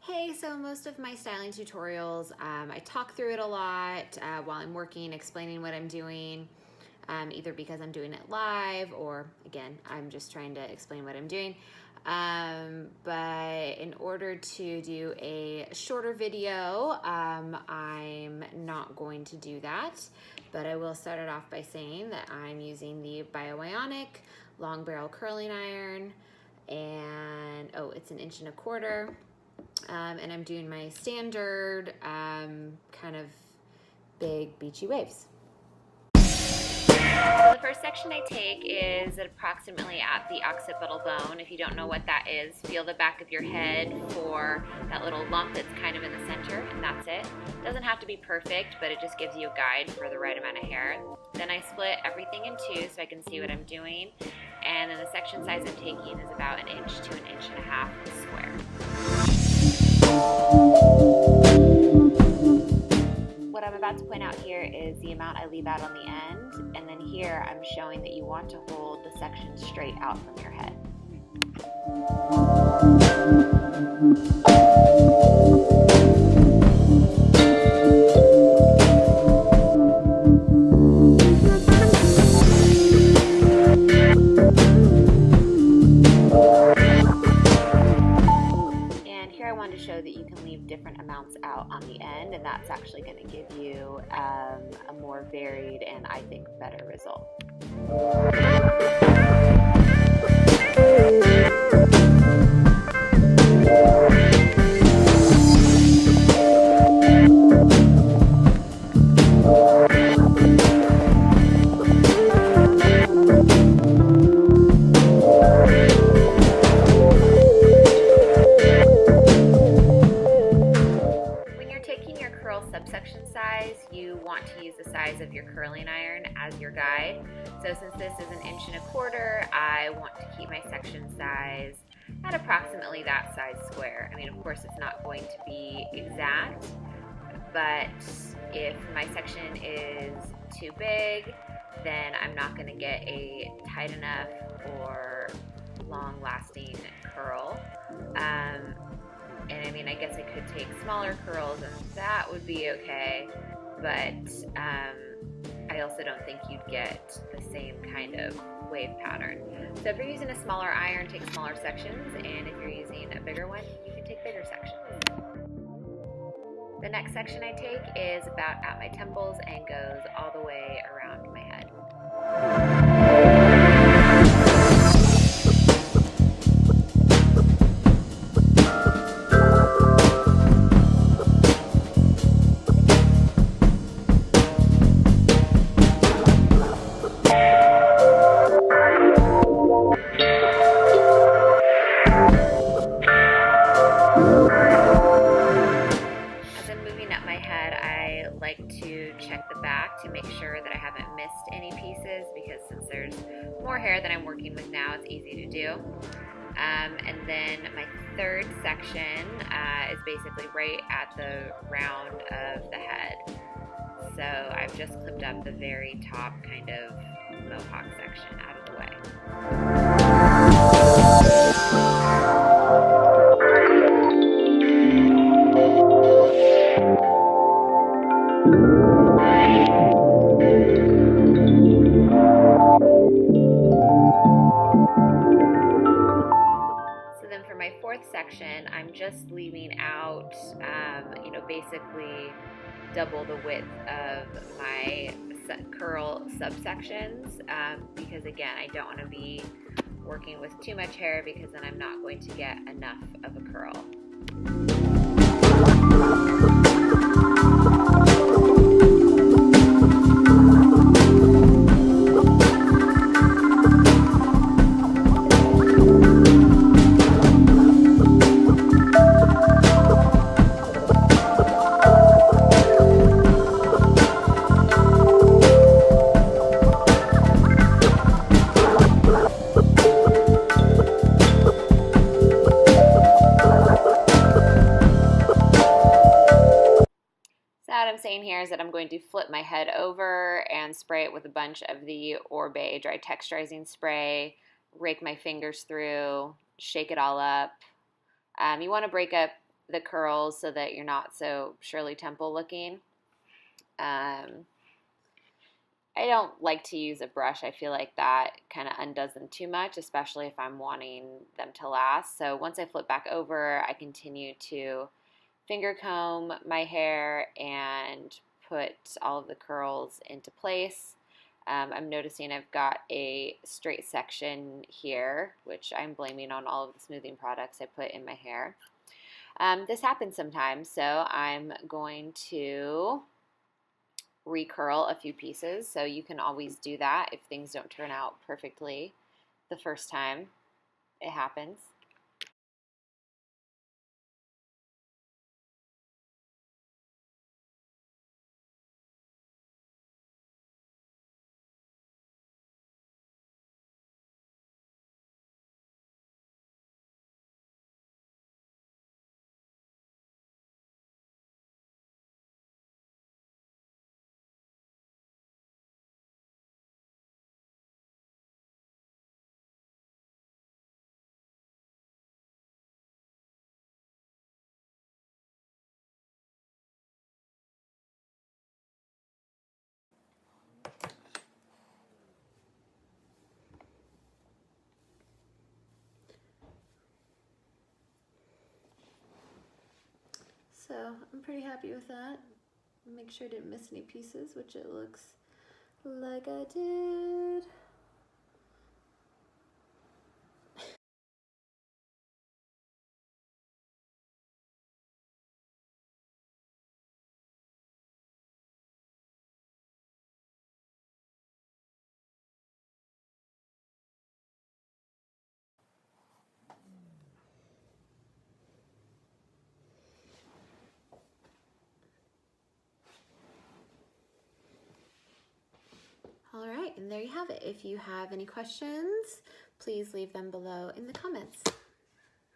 Hey, so most of my styling tutorials, I talk through it a lot while I'm working, explaining what I'm doing, either because I'm doing it live or, again, I'm just trying to explain what I'm doing. But in order to do a shorter video, I'm not going to do that. But I will start it off by saying that I'm using the Bioionic long barrel curling iron, and it's 1.25 inches. And I'm doing my standard kind of big beachy waves. So the first section I take is approximately at the occipital bone. If you don't know what that is, feel the back of your head for that little lump that's kind of in the center, and that's it. It doesn't have to be perfect, but it just gives you a guide for the right amount of hair. Then I split everything in two so I can see what I'm doing, and then the section size I'm taking is about 1 inch to 1.5 inches square. What I'm about to point out here is the amount I leave out on the end, and then here I'm showing that you want to hold the section straight out from your head. I wanted to show that you can leave different amounts out on the end, and that's actually going to give you a more varied and I think better result. Subsection size, you want to use the size of your curling iron as your guide. So since this is 1.25 inches, I want to keep my section size at approximately that size square. I mean, of course, it's not going to be exact, but if my section is too big, then I'm not going to get a tight enough or long-lasting curl. And I mean, I guess I could take smaller curls and that would be okay, but I also don't think you'd get the same kind of wave pattern. So if you're using a smaller iron, take smaller sections, and if you're using a bigger one, you can take bigger sections. The next section I take is about at my temples and goes all the way around my head. To make sure that I haven't missed any pieces, because since there's more hair than I'm working with now, it's easy to do. And then my third section is basically right at the round of the head. So I've just clipped up the very top kind of mohawk section out of the way. Section, I'm just leaving out, basically double the width of my curl subsections, because again, I don't want to be working with too much hair, because then I'm not going to get enough of a curl. What I'm saying here is that I'm going to flip my head over and spray it with a bunch of the Oribe dry texturizing spray, rake my fingers through, shake it all up. You want to break up the curls so that you're not so Shirley Temple looking. I don't like to use a brush. I feel like that kind of undoes them too much, especially if I'm wanting them to last. So once I flip back over, I continue to finger comb my hair and put all of the curls into place. I'm noticing I've got a straight section here, which I'm blaming on all of the smoothing products I put in my hair. This happens sometimes, so I'm going to recurl a few pieces, so you can always do that if things don't turn out perfectly the first time. It happens. So I'm pretty happy with that. Make sure I didn't miss any pieces, which it looks like I did. All right, and there you have it. If you have any questions, please leave them below in the comments.